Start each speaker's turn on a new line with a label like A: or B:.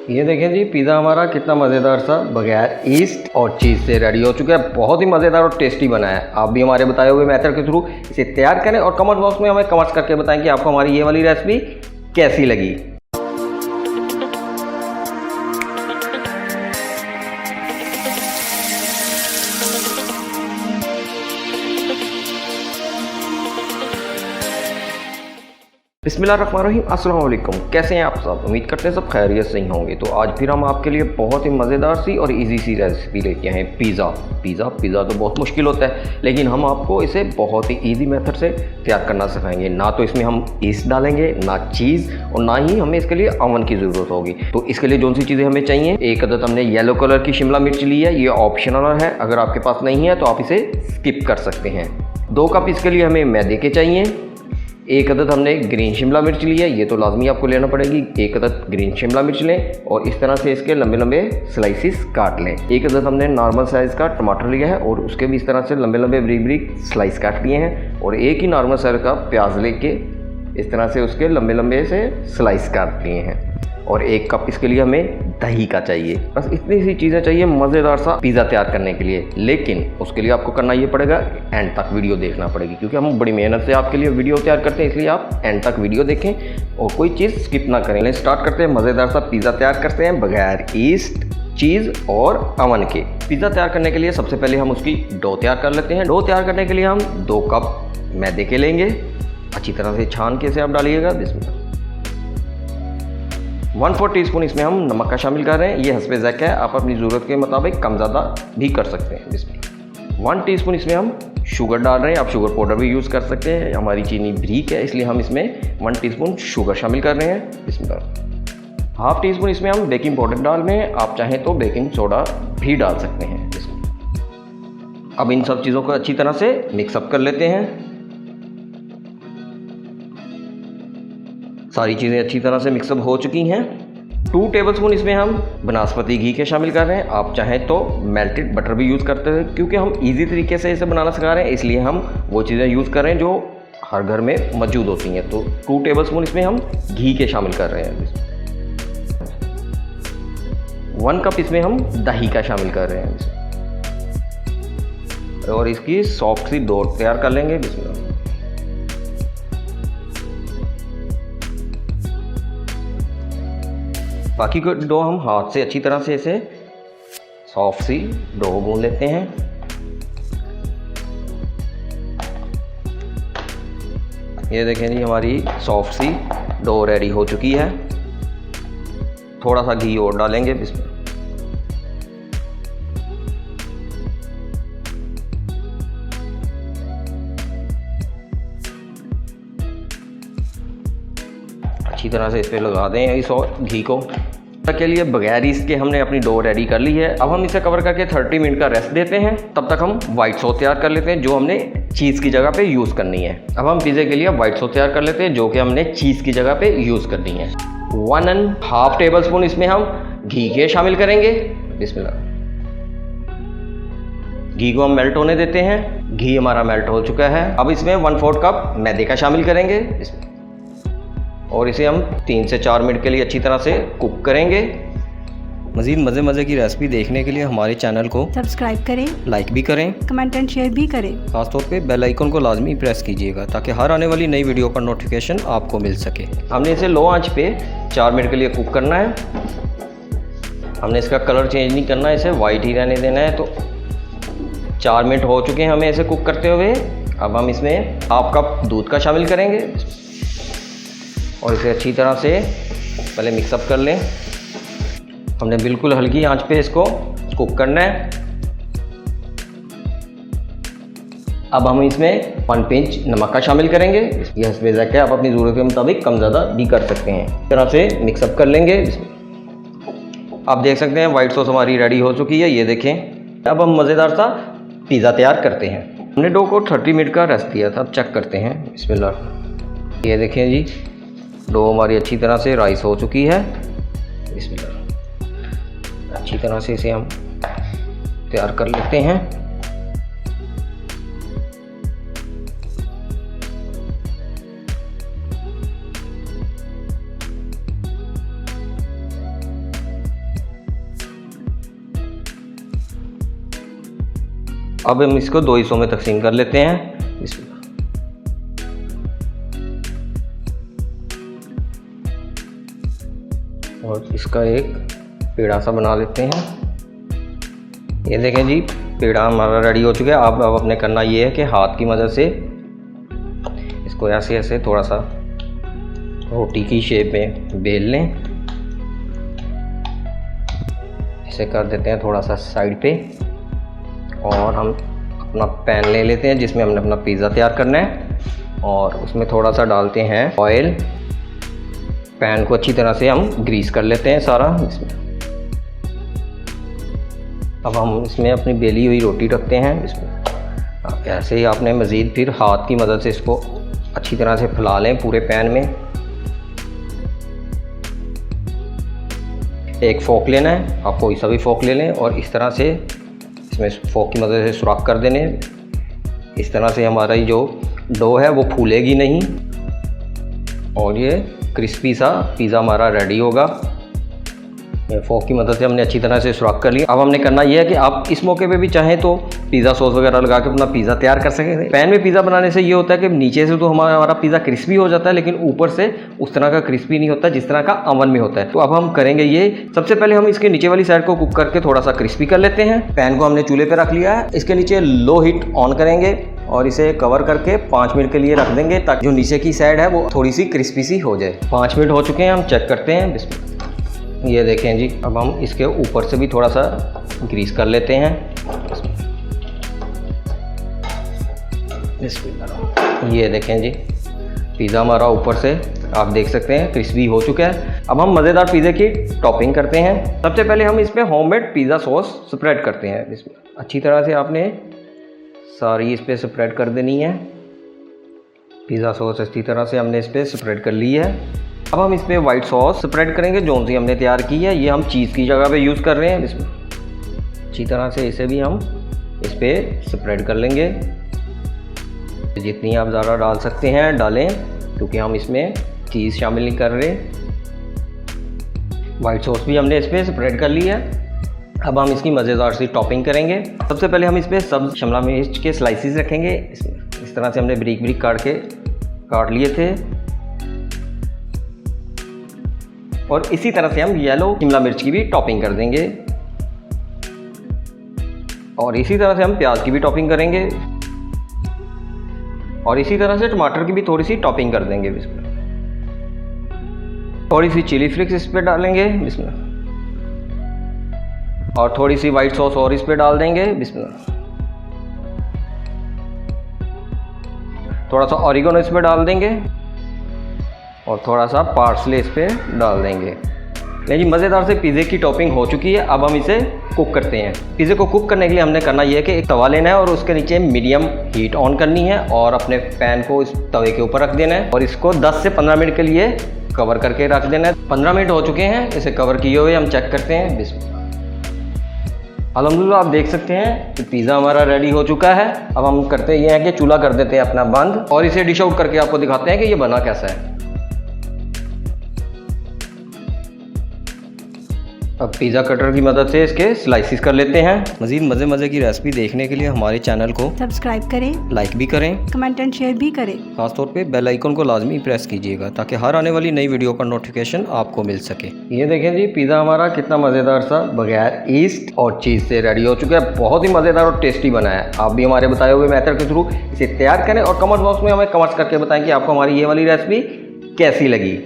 A: ये देखें जी, पिज़्ज़ा हमारा कितना मज़ेदार सा बगैर ईस्ट और चीज़ से रेडी हो चुका है। बहुत ही मज़ेदार और टेस्टी बना है। आप भी हमारे बताए हुए मेथड के थ्रू इसे तैयार करें और कमेंट बॉक्स में हमें कमेंट्स करके बताएं कि आपको हमारी ये वाली रेसिपी कैसी लगी। बिस्मिल्लाहिर्रहमानिर्रहीम, अस्सलाम वालेकुम। कैसे हैं आप सब? उम्मीद करते हैं सब खैरियत से ही होंगे। तो आज फिर हम आपके लिए बहुत ही मज़ेदार सी और इजी सी रेसिपी लेके आए हैं, पिज़्ज़ा तो बहुत मुश्किल होता है, लेकिन हम आपको इसे बहुत ही इजी मेथड से तैयार करना सिखाएंगे। ना तो इसमें हम ईस्ट डालेंगे, ना चीज़, और ना ही हमें इसके लिए ओवन की ज़रूरत होगी। तो इसके लिए जो सी चीज़ें हमें चाहिए, एक अदद हमने येलो कलर की शिमला मिर्च ली है। ये ऑप्शनल है, अगर आपके पास नहीं है तो आप इसे स्किप कर सकते हैं। 2 कप इसके लिए हमें मैदे के चाहिए। 1 अदद हमने ग्रीन शिमला मिर्च ली है, ये तो लाजमी आपको लेना पड़ेगी। 1 अदद ग्रीन शिमला मिर्च लें और इस तरह से इसके लंबे लंबे स्लाइसिस काट लें। 1 अदद हमने नॉर्मल साइज़ का टमाटर लिया है और उसके भी इस तरह से लंबे लंबे बारीक बारीक स्लाइस काट लिए हैं। और एक ही नॉर्मल साइज़ का प्याज लेके इस तरह से उसके लंबे लंबे से स्लाइस काट लिए हैं। और 1 कप इसके लिए हमें दही का चाहिए। बस इतनी सी चीज़ें चाहिए मज़ेदार सा पिज़्ज़ा तैयार करने के लिए। लेकिन उसके लिए आपको करना ये पड़ेगा, एंड तक वीडियो देखना पड़ेगी, क्योंकि हम बड़ी मेहनत से आपके लिए वीडियो तैयार करते हैं, इसलिए आप एंड तक वीडियो देखें और कोई चीज़ स्किप ना करें। स्टार्ट करते हैं, मज़ेदार सा पिज़्ज़ा तैयार करते हैं बगैर ईस्ट, चीज़ और अवन के। पिज़्ज़ा तैयार करने के लिए सबसे पहले हम उसकी डो तैयार कर लेते हैं। डो तैयार करने के लिए हम 2 कप मैदे के लेंगे। अच्छी तरह से छान के इसे आप डालिएगा। बिस्मिल्लाह। 1/4 टीस्पून इसमें हम नमक का शामिल कर रहे हैं। ये हस्बे ज़ायक़ा है, आप अपनी ज़रूरत के मुताबिक कम ज़्यादा भी कर सकते हैं। बिस्मिल्लाह। 1 टीस्पून इसमें हम शुगर डाल रहे हैं। आप शुगर पाउडर भी यूज़ कर सकते हैं, हमारी चीनी बारीक है इसलिए हम इसमें 1 टीस्पून शुगर शामिल कर रहे हैं। बिस्मिल्लाह। 1/2 टीस्पून इसमें हम बेकिंग पाउडर डाल रहे हैं, आप चाहें तो बेकिंग सोडा भी डाल सकते हैं। बिस्मिल्लाह। अब इन सब चीज़ों को अच्छी तरह से मिक्सअप कर लेते हैं। सारी चीज़ें अच्छी तरह से मिक्सअप हो चुकी हैं। 2 टेबलस्पून इसमें हम बनास्पति घी के शामिल कर रहे हैं, आप चाहें तो मेल्टेड बटर भी यूज़ करते हैं। क्योंकि हम इजी तरीके से इसे बनाना सिखा रहे हैं, इसलिए हम वो चीज़ें यूज़ कर रहे हैं जो हर घर में मौजूद होती हैं। तो 2 टेबलस्पून इसमें हम घी के शामिल कर रहे हैं। 1 कप इसमें हम दही का शामिल कर रहे हैं और इसकी सॉफ्ट सी डो तैयार कर लेंगे। बिस्मिल्लाह। बाकी को डो हम हाथ से अच्छी तरह से इसे सॉफ्ट सी डो गूंद लेते हैं। ये देखें जी, हमारी सॉफ्ट सी डो रेडी हो चुकी है। थोड़ा सा घी और डालेंगे। बिस्मिल्लाह। अच्छी तरह से इस पर लगा दें इस और घी को। के लिए बगैर ईस्ट के हमने अपनी डो रेडी कर ली है। अब हम इसे कवर करके 30 मिनट का रेस्ट देते हैं। तब तक हम वाइट सॉस तैयार कर लेते हैं, जो हमने चीज़ की जगह पे यूज़ करनी है। अब हम पिज़्ज़े के लिए वाइट सॉस तैयार कर लेते हैं, जो कि हमने चीज़ की जगह पे यूज़ करनी है। 1.5 टेबलस्पून इसमें हम घी के शामिल करेंगे। बिस्मिल्लाह। घी को हम मेल्ट होने देते हैं। घी हमारा मेल्ट हो चुका है। अब इसमें 1/4 कप मैदे का शामिल करेंगे और इसे हम 3 से 4 मिनट के लिए अच्छी तरह से कुक करेंगे। मज़ीद मज़े की रेसिपी देखने के लिए हमारे चैनल को
B: सब्सक्राइब करें,
A: लाइक भी करें,
B: कमेंट एंड शेयर भी करें।
A: खासतौर पे बेल आइकन को लाजमी प्रेस कीजिएगा ताकि हर आने वाली नई वीडियो का नोटिफिकेशन आपको मिल सके। हमने इसे लो आंच पे 4 मिनट के लिए कुक करना है। हमने इसका कलर चेंज नहीं करना है, इसे वाइट ही रहने देना है। तो 4 मिनट हो चुके हैं हमें इसे कुक करते हुए। अब हम इसमें 1/2 कप दूध का शामिल करेंगे और इसे अच्छी तरह से पहले मिक्सअप कर लें। हमने बिल्कुल हल्की आंच पे इसको कुक करना है। अब हम इसमें 1 पिंच नमक का शामिल करेंगे। यह हस्बे ज़ायक़ा, आप अपनी ज़रूरत के मुताबिक कम ज़्यादा भी कर सकते हैं। इस तरह से मिक्सअप कर लेंगे। आप देख सकते हैं वाइट सॉस हमारी रेडी हो चुकी है, ये देखें। अब हम मज़ेदार सा पिज़्ज़ा तैयार करते हैं। हमने डो को 30 मिनट का रेस्ट दिया था, अब चेक करते हैं। बिस्मिल्लाह। ये देखें जी, डो हमारी अच्छी तरह से राइस हो चुकी है। बिस्मिल्लाह। अच्छी तरह से इसे हम तैयार कर लेते हैं। अब हम इसको 2 हिस्सों में तकसीम कर लेते हैं। और इसका एक पेड़ा सा बना लेते हैं। ये देखें जी, पेड़ा हमारा रेडी हो चुका है। अब अपने करना ये है कि हाथ की मदद से इसको ऐसे ऐसे थोड़ा सा रोटी की शेप में बेल लें। इसे कर देते हैं थोड़ा सा साइड पे, और हम अपना पैन ले लेते हैं जिसमें हमने अपना पिज़्ज़ा तैयार करना है, और उसमें थोड़ा सा डालते हैं ऑयल। पैन को अच्छी तरह से हम ग्रीस कर लेते हैं सारा इसमें। अब हम इसमें अपनी बेली हुई रोटी रखते हैं इसमें। ऐसे ही आपने मज़ीद फिर हाथ की मदद से इसको अच्छी तरह से फैला लें पूरे पैन में। एक फोक लेना है, आप कोई सा भी फोक ले लें, और इस तरह से इसमें फोक की मदद से सुराख कर देने। इस तरह से हमारा ये जो डो है वो फूलेगी नहीं, और ये क्रिस्पी सा पिज़्ज़ा हमारा रेडी होगा। फोक की मदद से हमने अच्छी तरह से सुराख कर लिया। अब हमने करना यह है कि आप इस मौके पे भी चाहें तो पिज़्ज़ा सॉस वगैरह लगा के अपना पिज़्ज़ा तैयार कर सकें। पैन में पिज़्ज़ा बनाने से ये होता है कि नीचे से तो हमारा पिज़्ज़ा क्रिस्पी हो जाता है, लेकिन ऊपर से उस तरह का क्रिस्पी नहीं होता जिस तरह का अवन में होता है। तो अब हम करेंगे ये, सबसे पहले हम इसके नीचे वाली साइड को कुक करके थोड़ा सा क्रिस्पी कर लेते हैं। पैन को हमने चूल्हे पर रख लिया है, इसके नीचे लो हीट ऑन करेंगे और इसे कवर करके 5 मिनट के लिए रख देंगे, ताकि जो नीचे की साइड है वो थोड़ी सी क्रिस्पी सी हो जाए। 5 मिनट हो चुके हैं, हम चेक करते हैं। ये देखें जी, अब हम इसके ऊपर से भी थोड़ा सा ग्रीस कर लेते हैं। ये देखें जी, पिज़्ज़ा हमारा ऊपर से आप देख सकते हैं क्रिस्पी हो चुका है। अब हम मज़ेदार पिज़्ज़े की टॉपिंग करते हैं। सबसे पहले हम इस पर होममेड पिज़्ज़ा सॉस स्प्रेड करते हैं। इसमें अच्छी तरह से आपने सारी इस पर स्प्रेड कर देनी है। पिज़्ज़ा सॉस अच्छी तरह से हमने इस पर स्प्रेड कर ली है। अब हम इस पर वाइट सॉस स्प्रेड करेंगे जो सी हमने तैयार की है। ये हम चीज़ की जगह पे यूज़ कर रहे हैं। इसमें अच्छी तरह से इसे भी हम इस पर स्प्रेड कर लेंगे। जितनी आप ज़्यादा डाल सकते हैं डालें, क्योंकि हम इसमें चीज़ शामिल नहीं कर रहे। वाइट सॉस भी हमने इस पर स्प्रेड कर ली है। अब हम इसकी मज़ेदार सी टॉपिंग करेंगे। सबसे पहले हम इस पर सब शिमला मिर्च के स्लाइसिस रखेंगे। इस तरह से हमने ब्रीक ब्रीक काट लिए थे, और इसी तरह से हम येलो शिमला मिर्च की भी टॉपिंग कर देंगे, और इसी तरह से हम प्याज की भी टॉपिंग करेंगे, और इसी तरह से टमाटर की भी थोड़ी सी टॉपिंग कर देंगे। इसमें थोड़ी सी चिली फ्लेक्स इस पर डालेंगे इसमें, और थोड़ी सी वाइट सॉस और इस पर डाल देंगे। इसमें थोड़ा सा ऑरिगेनो इस पर डाल देंगे, और थोड़ा सा पार्सले इस पर डाल देंगे। लेकिन मज़ेदार से पिज़्ज़े की टॉपिंग हो चुकी है। अब हम इसे कुक करते हैं। पिज़्ज़े को कुक करने के लिए हमने करना यह है कि एक तवा लेना है, और उसके नीचे मीडियम हीट ऑन करनी है, और अपने पैन को इस तवे के ऊपर रख देना है, और इसको 10 से 15 मिनट के लिए कवर करके रख देना है। 15 मिनट हो चुके हैं इसे कवर किए हुए। हम चेक करते हैं। अल्हम्दुलिल्लाह आप देख सकते हैं कि पिज़्ज़ा हमारा रेडी हो चुका है। अब हम करते ये हैं कि चूल्हा कर देते हैं अपना बंद, और इसे डिश आउट करके आपको दिखाते हैं कि ये बना कैसा है। अब पिज़्ज़ा कटर की मदद से इसके स्लाइसिस कर लेते हैं। मज़ीद मज़े की रेसिपी देखने के लिए हमारे चैनल को
B: सब्सक्राइब करें,
A: लाइक भी करें,
B: कमेंट एंड शेयर भी करें।
A: खासतौर पे बेल आइकन को लाजमी प्रेस कीजिएगा, ताकि हर आने वाली नई वीडियो का नोटिफिकेशन आपको मिल सके। ये देखें जी, पिज़्ज़ा हमारा कितना मज़ेदार सा बगैर ईस्ट और चीज़ से रेडी हो चुका है। बहुत ही मज़ेदार और टेस्टी बना है। आप भी हमारे बताए हुए मेथड के थ्रू इसे तैयार करें, और कमेंट बॉक्स में हमें कमेंट्स करके बताएं कि आपको हमारी ये वाली रेसिपी कैसी लगी।